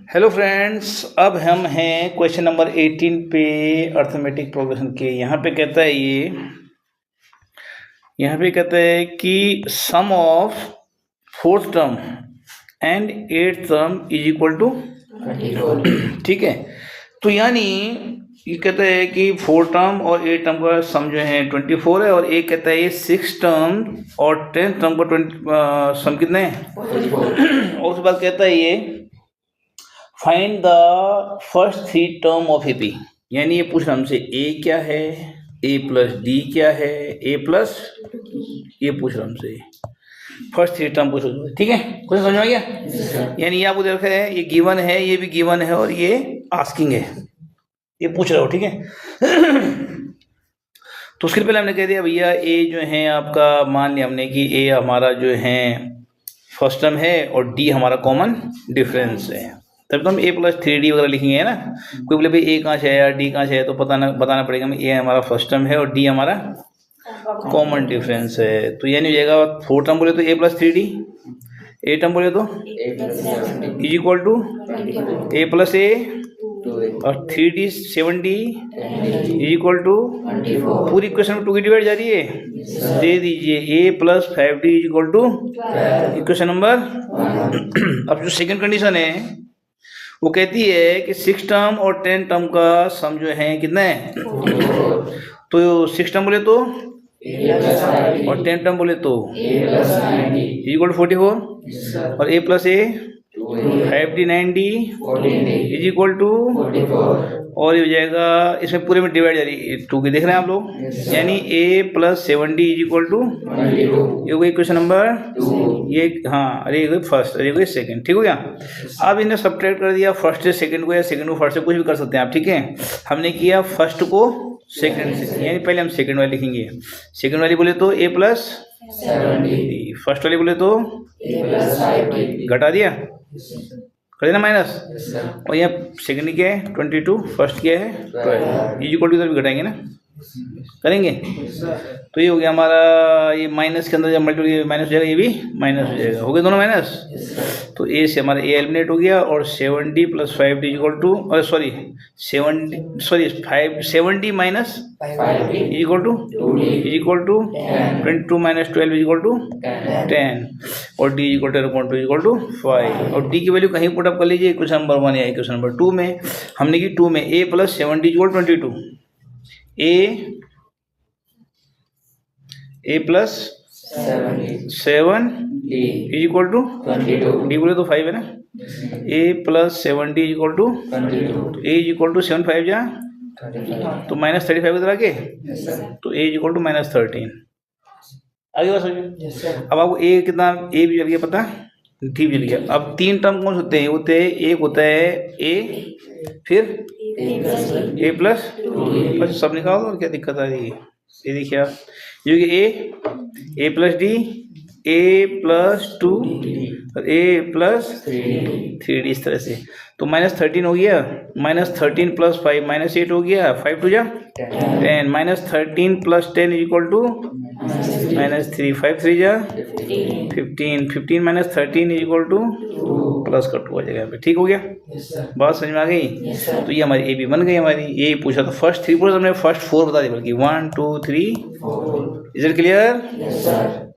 Hello friends, अब हम हैं क्वेश्चन नंबर 18 पे अर्थमेटिक प्रोग्रेशन के। यहाँ पे कहता है कि sum of fourth term and eight term is equal to 24। ठीक है, तो यानी ये कहता है कि फोर्थ टर्म और एट टर्म का सम जो है 24 है, और एक कहता है ये सिक्स टर्म और 10 टर्म का सम कितने हैं 44। और उसके बाद कहता है ये find the first three term of A P, यानी ये पूछ रहा हमसे ए क्या है, ए प्लस डी क्या है, ए प्लस, ये पूछ रहा हमसे फर्स्ट थ्री टर्म पूछ रहा है। ठीक है, कुछ समझ में आ गया? यानी ये आपको देखा है, ये गिवन है, ये भी गिवन है, और ये आस्किंग है, ये पूछ रहा हो। ठीक है तो उसके पहले हमने कह दिया भैया ए जो है आपका, मान लिया हमने कि ए हमारा जो है फर्स्ट टर्म है और डी हमारा कॉमन डिफरेंस है, तब तो हम ए प्लस 3d वगैरह लिखेंगे, है ना। कोई बोले भाई ए कहाँ से है या डी कहाँ से है, तो बताना पड़ेगा हमें ए हमारा फर्स्ट टर्म है और डी हमारा कॉमन डिफरेंस है। तो ये नहीं हो जाएगा, फोर्थ टर्म बोले तो ए प्लस 3d, ए टर्म बोले तो is equal to a plus a, और 3d 7d is equal to, पूरी इक्वेशन में 2 की डिवाइड जा रही है, दे दीजिए a plus 5d is equal to equation number. अब जो सेकंड कंडीशन है वो कहती है कि 6 टर्म और 10 टर्म का सम जो है कितना है, तो 6 टर्म बोले तो और 10 टर्म बोले तो इक्वल टू 44, और a plus a 5d 9d is equal to, और ये हो जाएगा इसमें पूरे में डिवाइड जा रही है 2 की, देख रहे हैं आप लोग, यानी a plus 7d is equal to, ये हो गई क्वेश्चन नंबर, ये हाँ, अरे ये फर्स्ट, अरे ये सेकंड। ठीक हो गया। अब इन्हें सब्ट्रैक्ट कर दिया फर्स्ट से सेकंड को, या सेकंड को फर्स्ट से, कुछ भी कर सकते हैं आप। ठीक है, हमने किया फर्स्ट को सेकंड से, यानी पहले हम सेकंड वाली लिखेंगे। सेकंड वाली बोले तो a प्लस 7d, फर्स्ट वाली बोले तो घटा दिया, कर देना माइनस, और यहाँ सेकंड क्या है 22, फर्स्ट क्या है 12, इज इक्वल टू इधर भी घटाएंगे ना, करेंगे। तो ये हो गया हमारा, ये माइनस के अंदर जब मल्टीप्लाई माइनस हो जाएगा, ये भी माइनस हो जाएगा, हो गए दोनों माइनस। तो ए से हमारा ए एलिमिनेट हो गया, और 7d plus 5d equal to, और sorry 7d minus equal to 22 minus 12 equal to 10, और d equal to equal to 5, और d की वैल्यू कहीं पुट अप कर लीजिए, क्वेश्चन नंबर 1 या क्वेश्चन नंबर 2 में। हमने की 2 में a plus 7d equal 22, a plus 7 is equal to 22, d बोले तो 5 है ना, a plus 7d is equal to, a is equal to 7 5 जा तो माइनस 35 इधर आगे, तो a is equal to minus 13। आगे बात समझिए। अब आपको ए कितना, ए भी चल गया पता, डी भी चल गया। अब 3 टर्म कौन से होते हैं, होते हैं, एक होता है ए, फिर ए प्लस, सब निकालो, और क्या दिक्कत आ रही है, ये देखिए आप, ये ए प्लस डी, ए प्लस 2 और ए प्लस 3d, इस तरह से। तो माइनस 13 हो गया, माइनस 13 प्लस 5 माइनस 8 हो गया, 5 2 जा 10, minus 13 plus 10 is equal to minus 3, 5 3 जा 15 minus 13 is equal to plus का 2 आ जाएगा पे। ठीक हो गया, बात समझ में आ गई। तो ये हमारी ए बी बन गई हमारी। ये पूछा था फर्स्ट 3 पूछा, हमने फर्स्ट 4 बता दी, बल्कि 1 2 3 4। Is it clear?